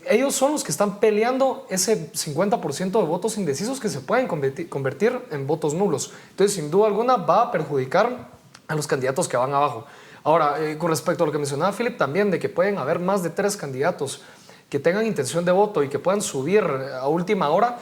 S7: ellos son los que están peleando ese 50% de votos indecisos que se pueden convertir en votos nulos. Entonces, sin duda alguna, va a perjudicar a los candidatos que van abajo. Ahora, con respecto a lo que mencionaba Philip también, de que pueden haber más de 3 candidatos que tengan intención de voto y que puedan subir a última hora,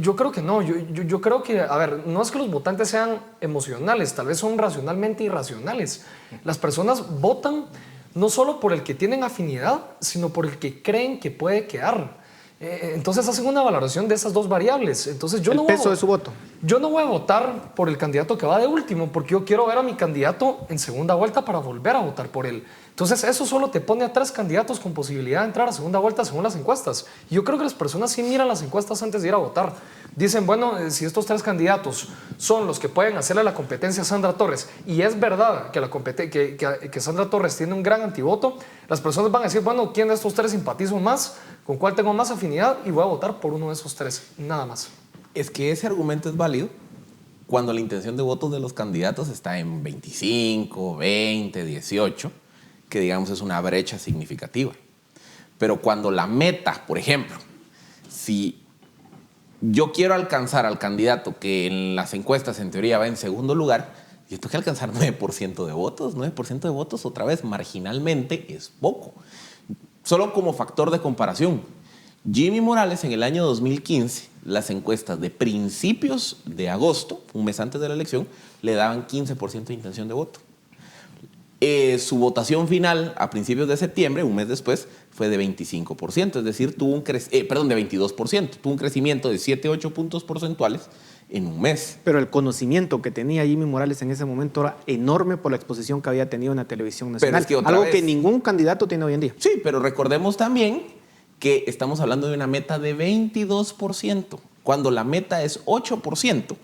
S7: yo creo que no. Yo creo que, a ver, no es que los votantes sean emocionales, tal vez son racionalmente irracionales. Las personas votan no solo por el que tienen afinidad, sino por el que creen que puede quedar. Entonces hacen una valoración de esas dos variables. Entonces
S4: El peso de su voto.
S7: Yo no voy a votar por el candidato que va de último, porque yo quiero ver a mi candidato en segunda vuelta para volver a votar por él. Entonces eso solo te pone a 3 candidatos con posibilidad de entrar a segunda vuelta según las encuestas. Y yo creo que las personas sí miran las encuestas antes de ir a votar. Dicen, bueno, si estos 3 candidatos son los que pueden hacerle la competencia a Sandra Torres, y es verdad que Sandra Torres tiene un gran antivoto, las personas van a decir, bueno, ¿quién de estos 3 simpatizo más? ¿Con cuál tengo más afinidad? Y voy a votar por uno de esos 3, nada más.
S5: Es que ese argumento es válido cuando la intención de votos de los candidatos está en 25, 20, 18, que digamos es una brecha significativa. Pero cuando la meta, por ejemplo, si yo quiero alcanzar al candidato que en las encuestas en teoría va en segundo lugar, yo tengo que alcanzar 9% de votos. 9% de votos, otra vez, marginalmente es poco. Solo como factor de comparación, Jimmy Morales en el año 2015, las encuestas de principios de agosto, un mes antes de la elección, le daban 15% de intención de voto. Su votación final a principios de septiembre, un mes después, fue de 25%, es decir, de 22%, tuvo un crecimiento de 7-8 puntos porcentuales en un mes.
S4: Pero el conocimiento que tenía Jimmy Morales en ese momento era enorme por la exposición que había tenido en la televisión nacional.
S5: Pero es que
S4: algo que ningún candidato tiene hoy en día.
S5: Sí, pero recordemos también que estamos hablando de una meta de 22%, cuando la meta es 8%.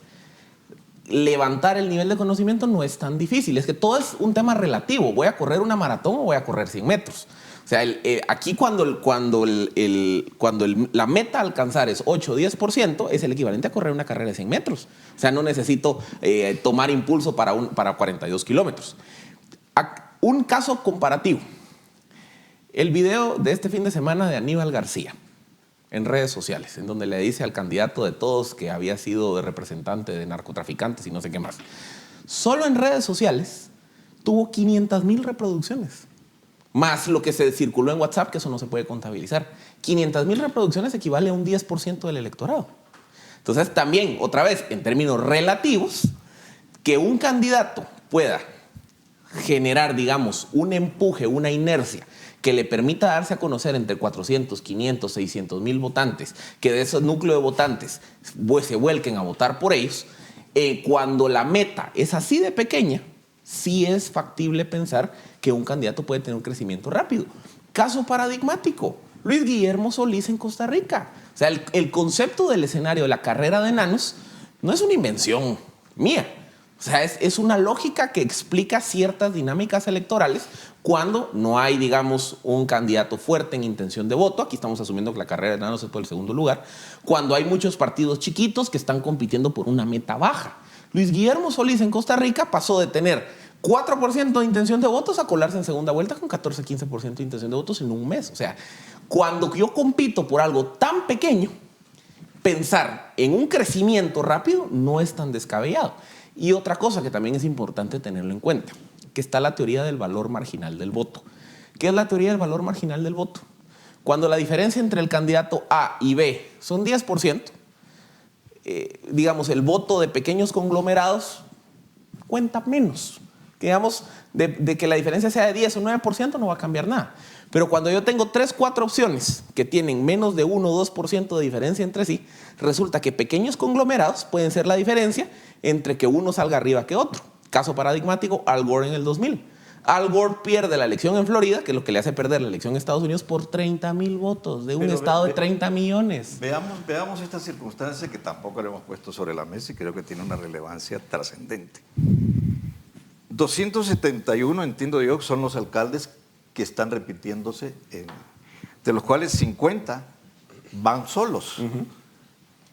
S5: Levantar el nivel de conocimiento no es tan difícil. Es que todo es un tema relativo. ¿Voy a correr una maratón o voy a correr 100 metros? O sea, aquí cuando la meta a alcanzar es 8 o 10%, es el equivalente a correr una carrera de 100 metros. O sea, no necesito tomar impulso para 42 kilómetros. Un caso comparativo. El video de este fin de semana de Aníbal García en redes sociales, en donde le dice al candidato de todos que había sido representante de narcotraficantes y no sé qué más. Solo en redes sociales tuvo 500,000 reproducciones, más lo que se circuló en WhatsApp, que eso no se puede contabilizar. 500,000 reproducciones equivale a un 10% del electorado. Entonces también, otra vez, en términos relativos, que un candidato pueda generar, digamos, un empuje, una inercia, que le permita darse a conocer entre 400, 500, 600,000 votantes, que de esos núcleos de votantes se vuelquen a votar por ellos, cuando la meta es así de pequeña, sí es factible pensar que un candidato puede tener un crecimiento rápido. Caso paradigmático, Luis Guillermo Solís en Costa Rica. O sea, el concepto del escenario de la carrera de enanos no es una invención mía. O sea, es una lógica que explica ciertas dinámicas electorales cuando no hay, digamos, un candidato fuerte en intención de voto. Aquí estamos asumiendo que la carrera de enanos es por el segundo lugar. Cuando hay muchos partidos chiquitos que están compitiendo por una meta baja. Luis Guillermo Solís en Costa Rica pasó de tener 4% de intención de votos a colarse en segunda vuelta con 14-15% de intención de votos en un mes. O sea, cuando yo compito por algo tan pequeño, pensar en un crecimiento rápido no es tan descabellado. Y otra cosa que también es importante tenerlo en cuenta, que está la teoría del valor marginal del voto. ¿Qué es la teoría del valor marginal del voto? Cuando la diferencia entre el candidato A y B son 10%, digamos, el voto de pequeños conglomerados cuenta menos. Digamos, de que la diferencia sea de 10 o 9% no va a cambiar nada. Pero cuando yo tengo 3, 4 opciones que tienen menos de 1 o 2% de diferencia entre sí, resulta que pequeños conglomerados pueden ser la diferencia entre que uno salga arriba que otro. Caso paradigmático, Al Gore en el 2000. Al Gore pierde la elección en Florida, que es lo que le hace perder la elección en Estados Unidos, por 30,000 votos de un estado de 30 millones.
S6: Veamos esta circunstancia que tampoco le hemos puesto sobre la mesa y creo que tiene una relevancia trascendente. 271, entiendo yo, son los alcaldes que están repitiéndose, de los cuales 50 van solos.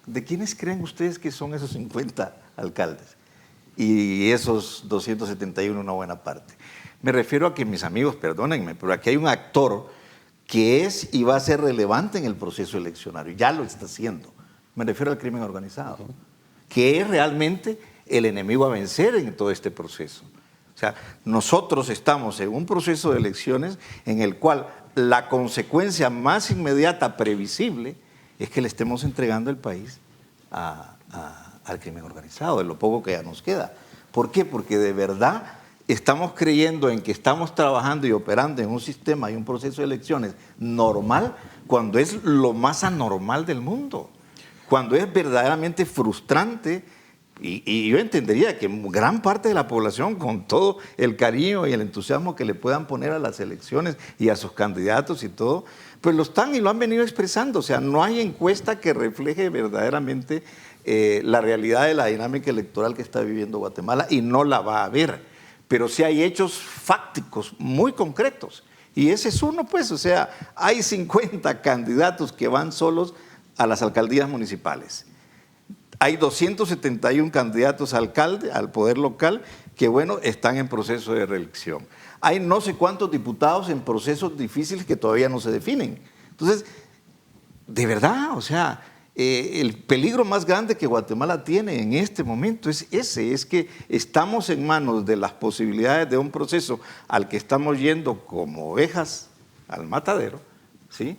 S6: ¿De quiénes creen ustedes que son esos 50 alcaldes? y esos 271 una buena parte. Me refiero a que mis amigos, perdónenme, pero aquí hay un actor que es y va a ser relevante en el proceso eleccionario, ya lo está haciendo. Me refiero al crimen organizado, que es realmente el enemigo a vencer en todo este proceso. O sea, nosotros estamos en un proceso de elecciones en el cual la consecuencia más inmediata, previsible, es que le estemos entregando el país al crimen organizado, de lo poco que ya nos queda. ¿Por qué? Porque de verdad estamos creyendo en que estamos trabajando y operando en un sistema y un proceso de elecciones normal, cuando es lo más anormal del mundo, cuando es verdaderamente frustrante. Y yo entendería que gran parte de la población, con todo el cariño y el entusiasmo que le puedan poner a las elecciones y a sus candidatos y todo, pues lo están y lo han venido expresando. O sea, no hay encuesta que refleje verdaderamente la realidad de la dinámica electoral que está viviendo Guatemala, y no la va a haber. Pero sí hay hechos fácticos muy concretos. Y ese es uno, pues, o sea, hay 50 candidatos que van solos a las alcaldías municipales. Hay 271 candidatos a alcalde, al poder local, que, bueno, están en proceso de reelección. Hay no sé cuántos diputados en procesos difíciles que todavía no se definen. Entonces, de verdad, o sea, el peligro más grande que Guatemala tiene en este momento es ese, es que estamos en manos de las posibilidades de un proceso al que estamos yendo como ovejas al matadero, ¿sí?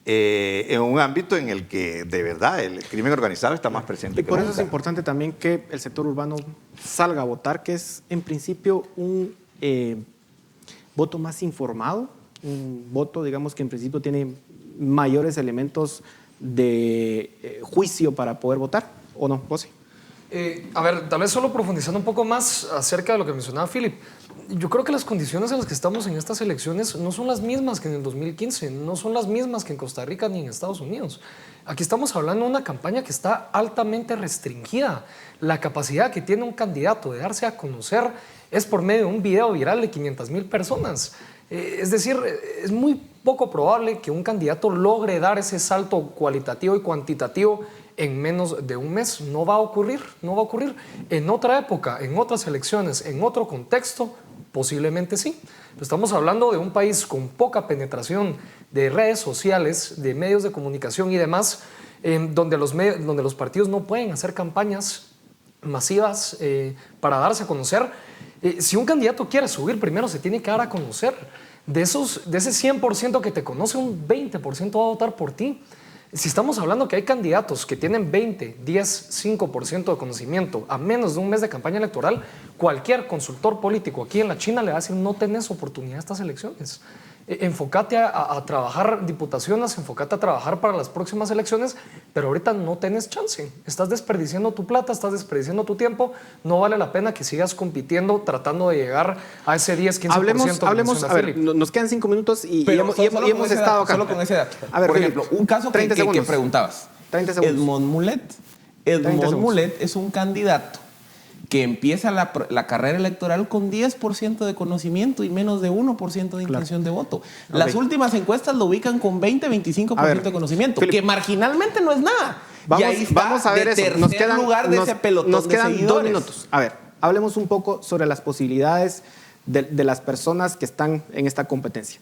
S6: En un ámbito en el que de verdad el crimen organizado está más presente.
S4: Y por eso
S6: nunca.
S4: es importante también que el sector urbano salga a votar, que es en principio un voto más informado, un voto, digamos, que en principio tiene mayores elementos de juicio para poder votar, ¿o no, José?
S7: A ver, tal vez solo profundizando un poco más acerca de lo que mencionaba Philip. Yo creo que las condiciones en las que estamos en estas elecciones no son las mismas que en el 2015, no son las mismas que en Costa Rica ni en Estados Unidos. Aquí estamos hablando de una campaña que está altamente restringida. La capacidad que tiene un candidato de darse a conocer es por medio de un video viral de 500,000 personas. Es decir, es muy poco probable que un candidato logre dar ese salto cualitativo y cuantitativo en menos de un mes. No va a ocurrir, no va a ocurrir. En otra época, en otras elecciones, en otro contexto, posiblemente sí. Estamos hablando de un país con poca penetración de redes sociales, de medios de comunicación y demás, donde los partidos no pueden hacer campañas masivas para darse a conocer. Si un candidato quiere subir, primero se tiene que dar a conocer. De ese 100% que te conoce, un 20% va a votar por ti. Si estamos hablando que hay candidatos que tienen 20, 10, 5% de conocimiento a menos de un mes de campaña electoral, cualquier consultor político aquí en la China le va a decir: no tenés oportunidad de estas elecciones. Enfócate a trabajar diputaciones, enfócate a trabajar para las próximas elecciones, pero ahorita no tenés chance. Estás desperdiciando tu plata, estás desperdiciando tu tiempo. No vale la pena que sigas compitiendo tratando de llegar a ese 10, 15%.
S4: Hablemos, a ver, nos quedan 5 minutos y hemos estado acá.
S5: Solo con ese dato.
S4: A ver,
S5: por ejemplo, un caso que preguntabas.
S4: 30 segundos.
S5: Edmond Mulet es un candidato que empieza la carrera electoral con 10% de conocimiento y menos de 1% de intención de voto. Las últimas encuestas lo ubican con 20, 25% de conocimiento, que marginalmente no es nada.
S4: Vamos a ver eso. Nos quedan
S5: lugar de ese pelotón
S4: nos quedan
S5: de seguidores.
S4: 2 minutos. A ver, hablemos un poco sobre las posibilidades de las personas que están en esta competencia.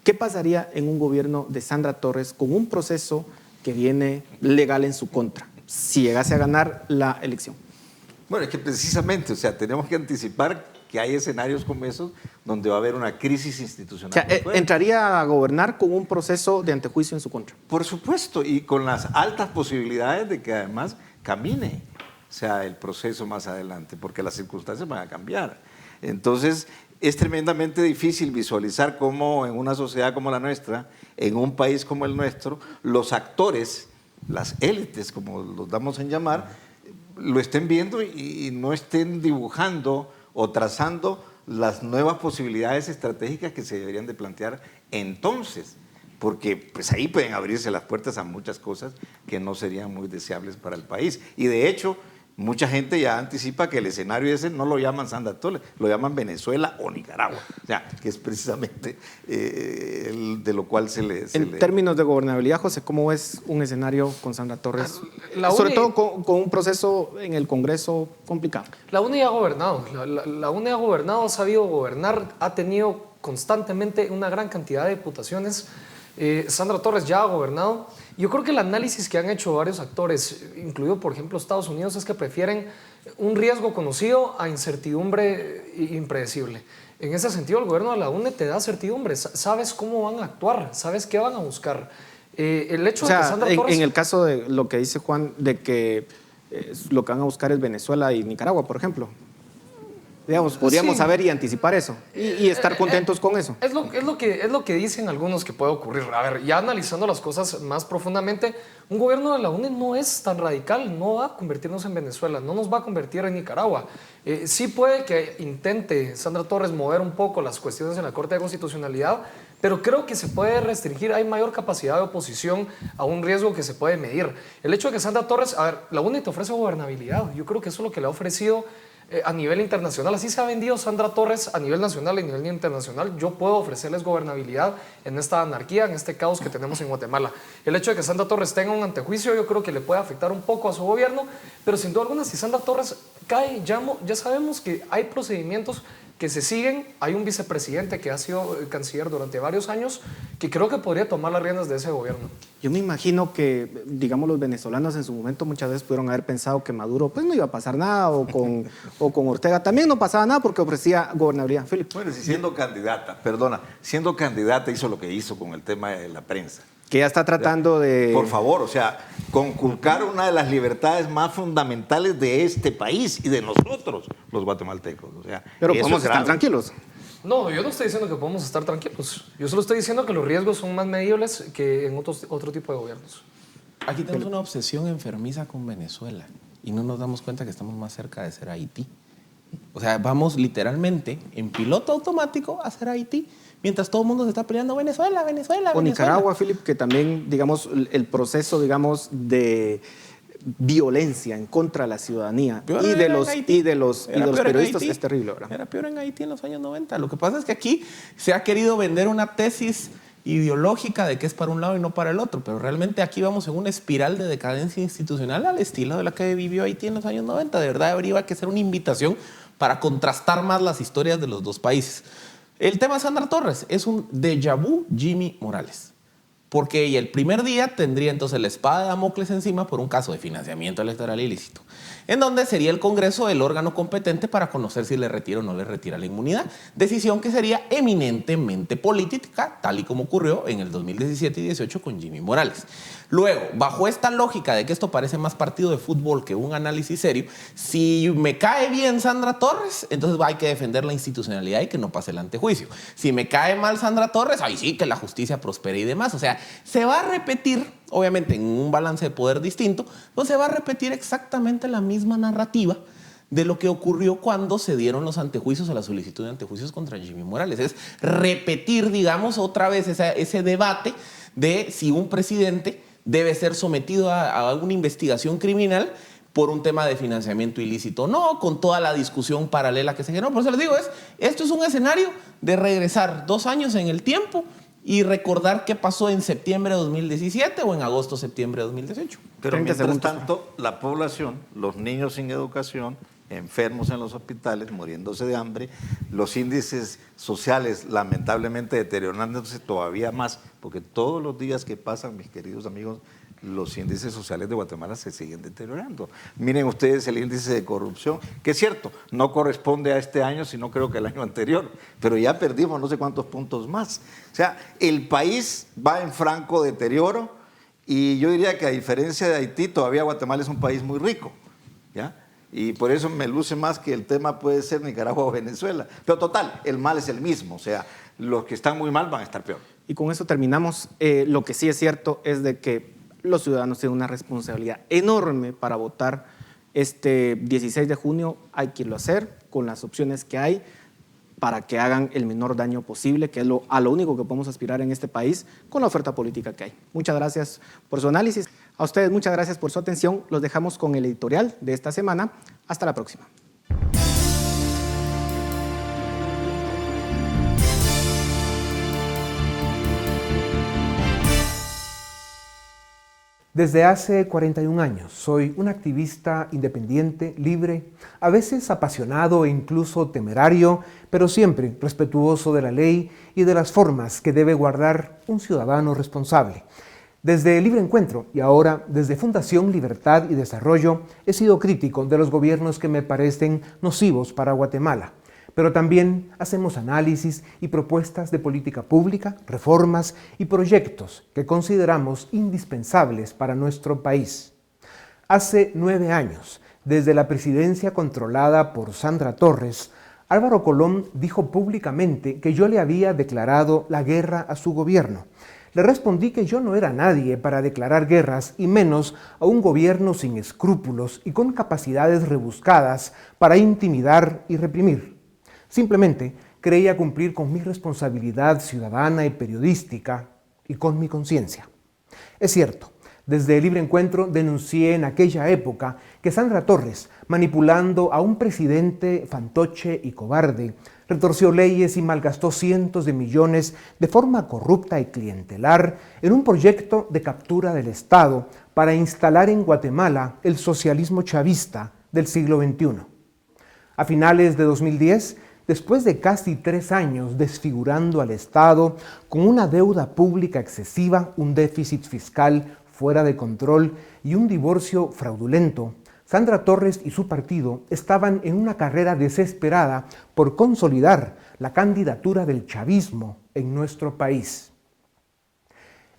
S4: ¿Qué pasaría en un gobierno de Sandra Torres con un proceso que viene legal en su contra, si llegase a ganar la elección?
S6: Bueno, es que precisamente, o sea, tenemos que anticipar que hay escenarios como esos donde va a haber una crisis institucional.
S4: O sea, ¿entraría a gobernar con un proceso de antejuicio en su contra?
S6: Por supuesto, y con las altas posibilidades de que además camine, o sea, el proceso más adelante, porque las circunstancias van a cambiar. Entonces, es tremendamente difícil visualizar cómo en una sociedad como la nuestra, en un país como el nuestro, los actores, las élites, como los damos en llamar, lo estén viendo y no estén dibujando o trazando las nuevas posibilidades estratégicas que se deberían de plantear entonces, porque pues ahí pueden abrirse las puertas a muchas cosas que no serían muy deseables para el país. Y de hecho, mucha gente ya anticipa que el escenario ese no lo llaman Sandra Torres, lo llaman Venezuela o Nicaragua, o sea, que es precisamente de de lo cual se le...
S4: En términos de gobernabilidad, José, ¿cómo es un escenario con Sandra Torres? Sobre todo con un proceso en el Congreso complicado.
S7: La UNE ha gobernado, la UNE ha gobernado, ha sabido gobernar, ha tenido constantemente una gran cantidad de diputaciones. Sandra Torres ya ha gobernado. Yo creo que el análisis que han hecho varios actores, incluido por ejemplo Estados Unidos, es que prefieren un riesgo conocido a incertidumbre impredecible. En ese sentido, el gobierno de la UNE te da certidumbre, sabes cómo van a actuar, sabes qué van a buscar. El hecho de que Sandra Torres...
S4: En el caso de lo que dice Juan, de que lo que van a buscar es Venezuela y Nicaragua, por ejemplo. Digamos, podríamos saber y anticipar eso y estar contentos con eso.
S7: Es lo que dicen algunos que puede ocurrir. A ver, ya analizando las cosas más profundamente, un gobierno de la UNE no es tan radical, no va a convertirnos en Venezuela, no nos va a convertir en Nicaragua. Sí puede que intente Sandra Torres mover un poco las cuestiones en la Corte de Constitucionalidad, pero creo que se puede restringir, hay mayor capacidad de oposición a un riesgo que se puede medir. El hecho de que Sandra Torres, a ver, la UNE te ofrece gobernabilidad, yo creo que eso es lo que le ha ofrecido a nivel internacional. Así se ha vendido Sandra Torres a nivel nacional y a nivel internacional. Yo puedo ofrecerles gobernabilidad en esta anarquía, en este caos que tenemos en Guatemala. El hecho de que Sandra Torres tenga un antejuicio yo creo que le puede afectar un poco a su gobierno, pero sin duda alguna si Sandra Torres cae, ya sabemos que hay procedimientos que se siguen. Hay un vicepresidente que ha sido canciller durante varios años que creo que podría tomar las riendas de ese gobierno.
S4: Yo me imagino que, digamos, los venezolanos en su momento muchas veces pudieron haber pensado que Maduro pues no iba a pasar nada o con Ortega también no pasaba nada porque ofrecía gobernabilidad. Felipe.
S6: Bueno, si siendo candidata hizo lo que hizo con el tema de la prensa.
S4: Que ya está tratando de...
S6: Por favor, o sea, conculcar una de las libertades más fundamentales de este país y de nosotros, los guatemaltecos. O sea,
S4: pero podemos estar tranquilos.
S7: No, yo no estoy diciendo que podemos estar tranquilos. Yo solo estoy diciendo que los riesgos son más medibles que en otro tipo de gobiernos.
S5: Aquí tenemos una obsesión enfermiza con Venezuela y no nos damos cuenta que estamos más cerca de ser Haití. O sea, vamos literalmente en piloto automático a ser Haití. Mientras todo el mundo se está peleando Venezuela.
S4: O Nicaragua, Philip, que también, digamos, el proceso, digamos, de violencia en contra de la ciudadanía y de los periodistas es terrible, ¿verdad?
S5: Era peor en Haití en los años 90. Lo que pasa es que aquí se ha querido vender una tesis ideológica de que es para un lado y no para el otro, pero realmente aquí vamos en una espiral de decadencia institucional al estilo de la que vivió Haití en los años 90. De verdad habría que ser una invitación para contrastar más las historias de los dos países. El tema de Sandra Torres es un déjà vu Jimmy Morales, porque ella el primer día tendría entonces la espada de Damocles encima por un caso de financiamiento electoral ilícito, en donde sería el Congreso el órgano competente para conocer si le retira o no le retira la inmunidad, decisión que sería eminentemente política, tal y como ocurrió en el 2017 y 18 con Jimmy Morales. Luego, bajo esta lógica de que esto parece más partido de fútbol que un análisis serio, si me cae bien Sandra Torres, entonces hay que defender la institucionalidad y que no pase el antejuicio. Si me cae mal Sandra Torres, ahí sí que la justicia prospere y demás. O sea, se va a repetir, obviamente en un balance de poder distinto, pues se va a repetir exactamente la misma narrativa de lo que ocurrió cuando se dieron los antejuicios o la solicitud de antejuicios contra Jimmy Morales. Es repetir, digamos, otra vez ese debate de si un presidente debe ser sometido a una investigación criminal por un tema de financiamiento ilícito. No, con toda la discusión paralela que se generó. Por eso les digo, esto es un escenario de regresar 2 años en el tiempo y recordar qué pasó en septiembre de 2017 o en agosto-septiembre de 2018.
S6: Pero mientras tanto, la población, los niños sin educación, enfermos en los hospitales, muriéndose de hambre, los índices sociales lamentablemente deteriorándose todavía más, porque todos los días que pasan, mis queridos amigos, los índices sociales de Guatemala se siguen deteriorando. Miren ustedes el índice de corrupción, que es cierto, no corresponde a este año, sino creo que el año anterior, pero ya perdimos no sé cuántos puntos más. O sea, el país va en franco deterioro y yo diría que a diferencia de Haití, todavía Guatemala es un país muy rico, ¿ya? Y por eso me luce más que el tema puede ser Nicaragua o Venezuela. Pero total, el mal es el mismo, o sea, los que están muy mal van a estar peor.
S4: Y con eso terminamos. Lo que sí es cierto es de que los ciudadanos tienen una responsabilidad enorme para votar este 16 de junio. Hay que irlo a hacer con las opciones que hay para que hagan el menor daño posible, que es a lo único que podemos aspirar en este país con la oferta política que hay. Muchas gracias por su análisis. A ustedes muchas gracias por su atención. Los dejamos con el editorial de esta semana. Hasta la próxima.
S2: Desde hace 41 años soy un activista independiente, libre, a veces apasionado e incluso temerario, pero siempre respetuoso de la ley y de las formas que debe guardar un ciudadano responsable. Desde Libre Encuentro y ahora desde Fundación Libertad y Desarrollo he sido crítico de los gobiernos que me parecen nocivos para Guatemala. Pero también hacemos análisis y propuestas de política pública, reformas y proyectos que consideramos indispensables para nuestro país. Hace 9 años, desde la presidencia controlada por Sandra Torres, Álvaro Colom dijo públicamente que yo le había declarado la guerra a su gobierno. Le respondí que yo no era nadie para declarar guerras y menos a un gobierno sin escrúpulos y con capacidades rebuscadas para intimidar y reprimir. Simplemente creía cumplir con mi responsabilidad ciudadana y periodística y con mi conciencia. Es cierto, desde Libre Encuentro denuncié en aquella época que Sandra Torres, manipulando a un presidente fantoche y cobarde, retorció leyes y malgastó cientos de millones de forma corrupta y clientelar en un proyecto de captura del Estado para instalar en Guatemala el socialismo chavista del siglo XXI. A finales de 2010, después de casi 3 años desfigurando al Estado con una deuda pública excesiva, un déficit fiscal fuera de control y un divorcio fraudulento, Sandra Torres y su partido estaban en una carrera desesperada por consolidar la candidatura del chavismo en nuestro país.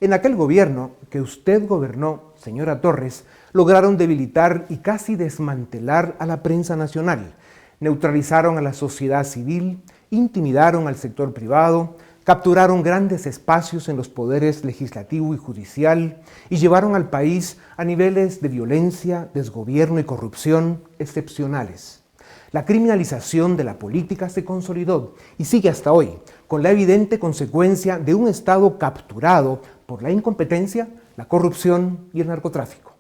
S2: En aquel gobierno que usted gobernó, señora Torres, lograron debilitar y casi desmantelar a la prensa nacional, neutralizaron a la sociedad civil, intimidaron al sector privado, capturaron grandes espacios en los poderes legislativo y judicial y llevaron al país a niveles de violencia, desgobierno y corrupción excepcionales. La criminalización de la política se consolidó y sigue hasta hoy, con la evidente consecuencia de un Estado capturado por la incompetencia, la corrupción y el narcotráfico.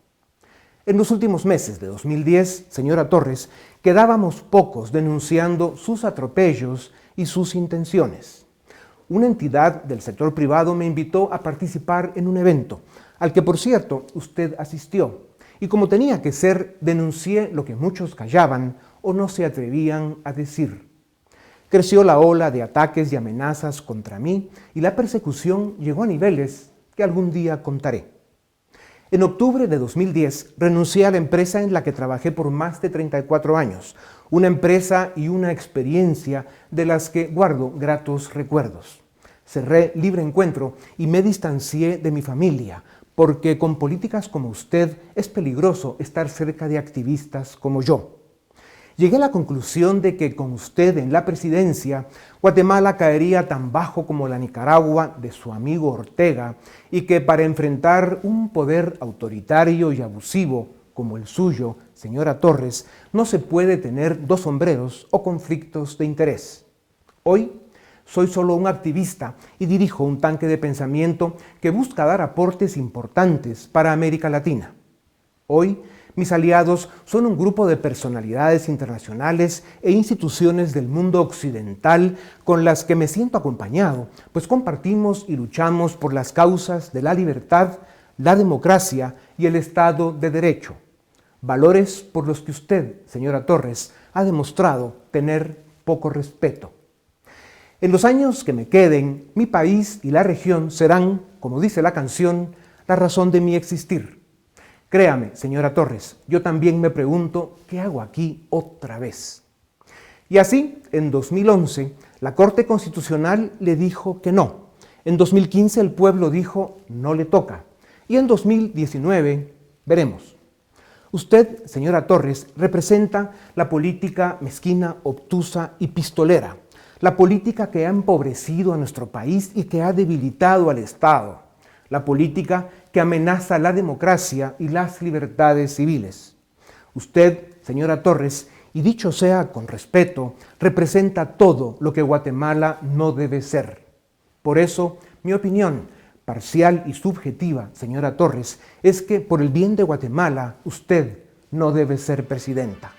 S2: En los últimos meses de 2010, señora Torres, quedábamos pocos denunciando sus atropellos y sus intenciones. Una entidad del sector privado me invitó a participar en un evento, al que por cierto usted asistió, y como tenía que ser, denuncié lo que muchos callaban o no se atrevían a decir. Creció la ola de ataques y amenazas contra mí y la persecución llegó a niveles que algún día contaré. En octubre de 2010 renuncié a la empresa en la que trabajé por más de 34 años, una empresa y una experiencia de las que guardo gratos recuerdos. Cerré Libre Encuentro y me distancié de mi familia, porque con políticas como usted es peligroso estar cerca de activistas como yo. Llegué a la conclusión de que con usted en la presidencia, Guatemala caería tan bajo como la Nicaragua de su amigo Ortega y que para enfrentar un poder autoritario y abusivo como el suyo, señora Torres, no se puede tener 2 sombreros o conflictos de interés. Hoy soy solo un activista y dirijo un tanque de pensamiento que busca dar aportes importantes para América Latina. Hoy, mis aliados son un grupo de personalidades internacionales e instituciones del mundo occidental con las que me siento acompañado, pues compartimos y luchamos por las causas de la libertad, la democracia y el Estado de Derecho. Valores por los que usted, señora Torres, ha demostrado tener poco respeto. En los años que me queden, mi país y la región serán, como dice la canción, la razón de mi existir. Créame, señora Torres, yo también me pregunto, ¿qué hago aquí otra vez? Y así, en 2011, la Corte Constitucional le dijo que no. En 2015 el pueblo dijo, no le toca. Y en 2019, veremos. Usted, señora Torres, representa la política mezquina, obtusa y pistolera. La política que ha empobrecido a nuestro país y que ha debilitado al Estado. La política que amenaza la democracia y las libertades civiles. Usted, señora Torres, y dicho sea con respeto, representa todo lo que Guatemala no debe ser. Por eso, mi opinión, parcial y subjetiva, señora Torres, es que por el bien de Guatemala, usted no debe ser presidenta.